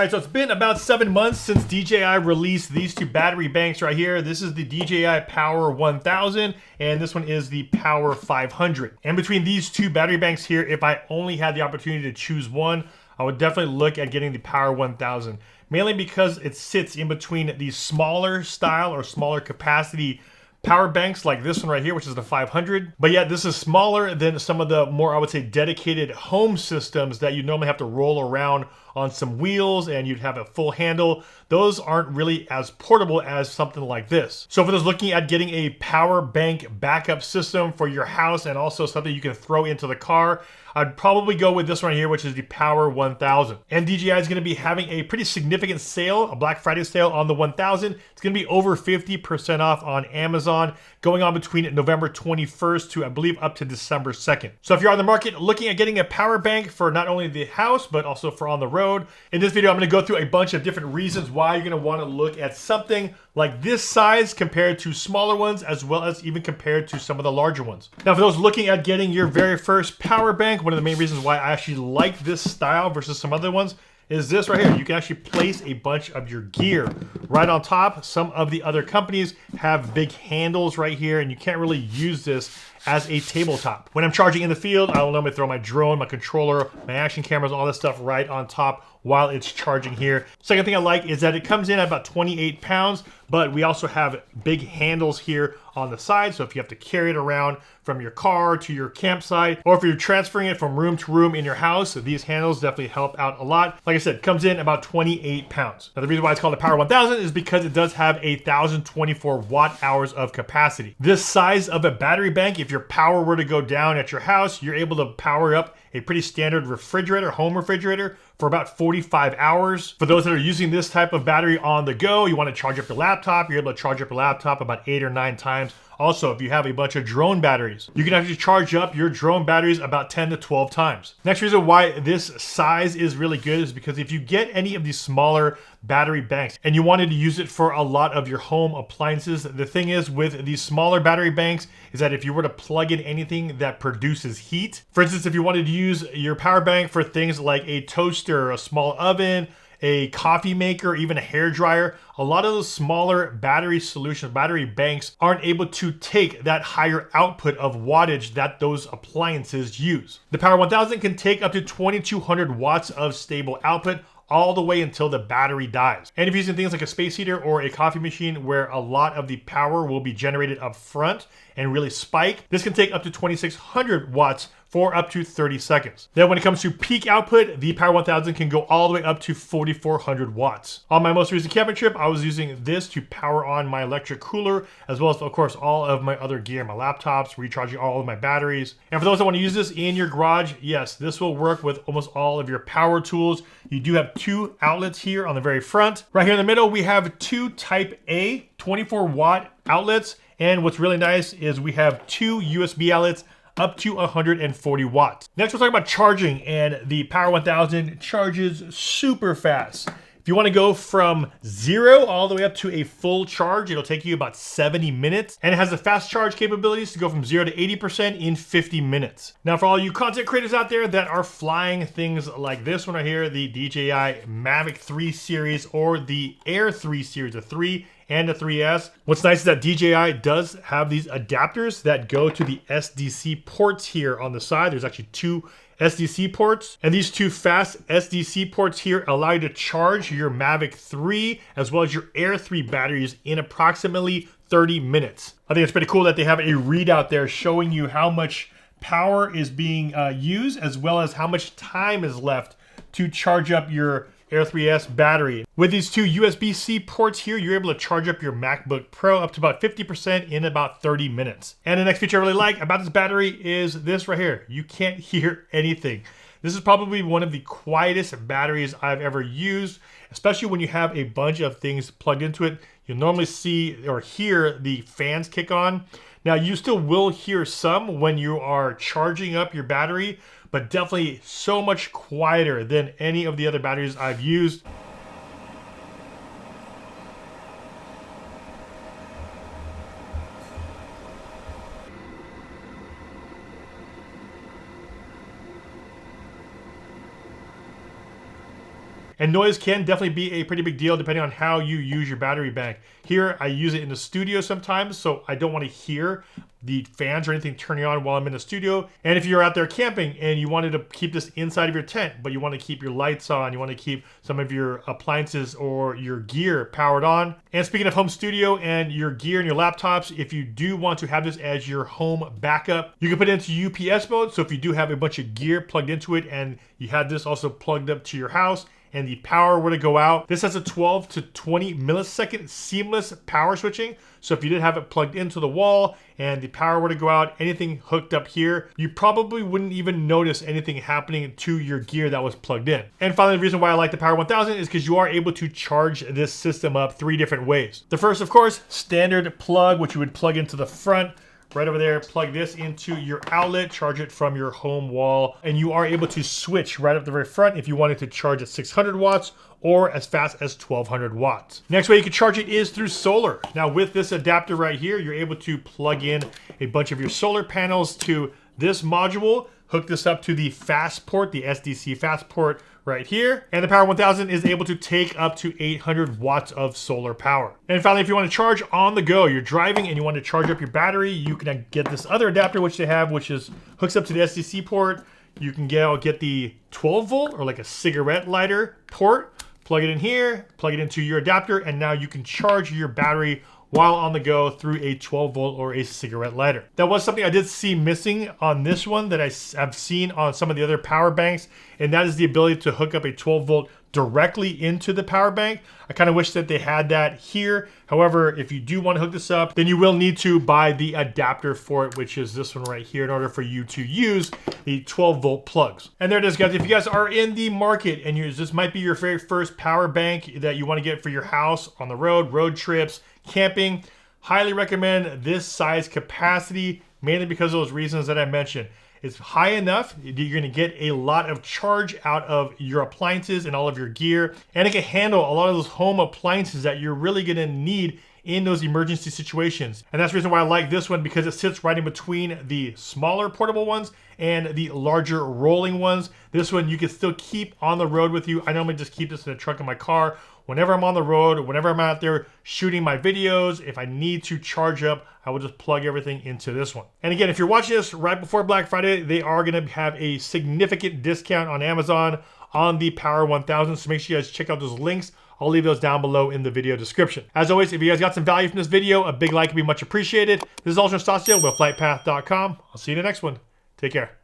Alright, so it's been about 7 months since DJI released these two battery banks right here. This is the DJI Power 1000 and this one is the Power 500. And between these two battery banks here, if I only had the opportunity to choose one, I would definitely look at getting the Power 1000. Mainly because it sits in between these smaller style or smaller capacity power banks like this one right here, which is the 500. But yet this is smaller than some of the more, I would say, dedicated home systems that you normally have to roll around on some wheels and you'd have a full handle. Those aren't really as portable as something like this. So for those looking at getting a power bank backup system for your house and also something you can throw into the car, I'd probably go with this one here, which is the Power 1000. And DJI is going to be having a pretty significant sale, a Black Friday sale on the 1000. It's going to be over 50% off on Amazon, going on between November 21st to, I believe, up to December 2nd. So if you're on the market looking at getting a power bank for not only the house, but also for on the road, in this video, I'm going to go through a bunch of different reasons why you're going to want to look at something like this size compared to smaller ones, as well as even compared to some of the larger ones. Now, for those looking at getting your very first power bank, one of the main reasons why I actually like this style versus some other ones is this right here. You can actually place a bunch of your gear right on top. Some of the other companies have big handles right here, and you can't really use this as a tabletop. When I'm charging in the field, I will normally throw my drone, my controller, my action cameras, all this stuff right on top while it's charging here. Second thing I like is that it comes in at about 28 pounds, but we also have big handles here on the side. So if you have to carry it around from your car to your campsite, or if you're transferring it from room to room in your house, these handles definitely help out a lot. Like I said, it comes in about 28 pounds. Now the reason why it's called the Power 1000 is because it does have 1,024 watt hours of capacity. This size of a battery bank, if your power were to go down at your house, you're able to power up a pretty standard refrigerator, home refrigerator, for about 45 hours. For those that are using this type of battery on the go, you want to charge up your laptop, you're able to charge up your laptop about 8 or 9 times. Also, if you have a bunch of drone batteries, you can actually charge up your drone batteries about 10 to 12 times. Next reason why this size is really good is because if you get any of these smaller battery banks and you wanted to use it for a lot of your home appliances, the thing is with these smaller battery banks is that if you were to plug in anything that produces heat, for instance, if you wanted to use your power bank for things like a toaster, a small oven, a coffee maker, even a hair dryer, a lot of those smaller battery solutions, battery banks aren't able to take that higher output of wattage that those appliances use. The Power 1000 can take up to 2,200 watts of stable output all the way until the battery dies. And if you're using things like a space heater or a coffee machine where a lot of the power will be generated up front and really spike, this can take up to 2,600 watts for up to 30 seconds. Then when it comes to peak output, the Power 1000 can go all the way up to 4,400 watts. On my most recent camping trip, I was using this to power on my electric cooler, as well as, of course, all of my other gear, my laptops, recharging all of my batteries. And for those that want to use this in your garage, yes, this will work with almost all of your power tools. You do have 2 outlets here on the very front. Right here in the middle, we have 2 Type A 24 watt outlets. And what's really nice is we have 2 USB outlets up to 140 watts. Next, we're talking about charging, and the Power 1000 charges super fast. If you want to go from 0 all the way up to a full charge, it'll take you about 70 minutes. And it has the fast charge capabilities to go from 0 to 80% in 50 minutes. Now, for all you content creators out there that are flying things like this one right here, the DJI Mavic 3 series or the Air 3 series, the 3 and the 3S. What's nice is that DJI does have these adapters that go to the SDC ports here on the side. There's actually 2 SDC ports, and these 2 fast SDC ports here allow you to charge your Mavic 3 as well as your Air 3 batteries in approximately 30 minutes. I think it's pretty cool that they have a readout there showing you how much power is being used as well as how much time is left to charge up your Air 3S battery. With these 2 USB-C ports here, you're able to charge up your MacBook Pro up to about 50% in about 30 minutes. And the next feature I really like about this battery is this right here. You can't hear anything. This is probably one of the quietest batteries I've ever used, especially when you have a bunch of things plugged into it. You'll normally see or hear the fans kick on. Now, you still will hear some when you are charging up your battery, but definitely so much quieter than any of the other batteries I've used. And noise can definitely be a pretty big deal depending on how you use your battery bank. Here, I use it in the studio sometimes, so I don't want to hear the fans or anything turning on while I'm in the studio. And if you're out there camping and you wanted to keep this inside of your tent, but you want to keep your lights on, you want to keep some of your appliances or your gear powered on. And speaking of home studio and your gear and your laptops, if you do want to have this as your home backup, you can put it into UPS mode. So if you do have a bunch of gear plugged into it and you have this also plugged up to your house, and the power were to go out, this has a 12 to 20 millisecond seamless power switching. So if you did have it plugged into the wall and the power were to go out, anything hooked up here, you probably wouldn't even notice anything happening to your gear that was plugged in. And finally, the reason why I like the Power 1000 is because you are able to charge this system up 3 different ways. The first, of course, standard plug, which you would plug into the front. Right over there, plug this into your outlet, charge it from your home wall, and you are able to switch right up the very front if you wanted to charge at 600 watts or as fast as 1200 watts. Next way you can charge it is through solar. Now with this adapter right here, you're able to plug in a bunch of your solar panels to this module, hook this up to the fast port, the SDC fast port right here. And the Power 1000 is able to take up to 800 watts of solar power. And finally, if you want to charge on the go, you're driving and you want to charge up your battery, you can get this other adapter which they have, which is hooks up to the SDC port. You can get the 12 volt or like a cigarette lighter port, plug it in here, plug it into your adapter, and now you can charge your battery while on the go through a 12 volt or a cigarette lighter. That was something I did see missing on this one that I have seen on some of the other power banks, and that is the ability to hook up a 12 volt directly into the power bank. I kind of wish that they had that here. However, if you do want to hook this up, then you will need to buy the adapter for it, which is this one right here, in order for you to use the 12 volt plugs. And there it is, guys. If you guys are in the market and this might be your very first power bank that you want to get for your house, on the road trips, camping, highly recommend this size capacity, mainly because of those reasons that I mentioned. It's high enough, you're going to get a lot of charge out of your appliances and all of your gear, and it can handle a lot of those home appliances that you're really going to need in those emergency situations. And that's the reason why I like this one, because it sits right in between the smaller portable ones and the larger rolling ones. This one you can still keep on the road with you. I normally just keep this in the trunk of my car. Whenever I'm on the road, whenever I'm out there shooting my videos, if I need to charge up, I will just plug everything into this one. And again, if you're watching this right before Black Friday, they are going to have a significant discount on Amazon on the Power 1000. So make sure you guys check out those links. I'll leave those down below in the video description. As always, if you guys got some value from this video, a big like would be much appreciated. This is Ultra Stasio with FlytPath.com. I'll see you in the next one. Take care.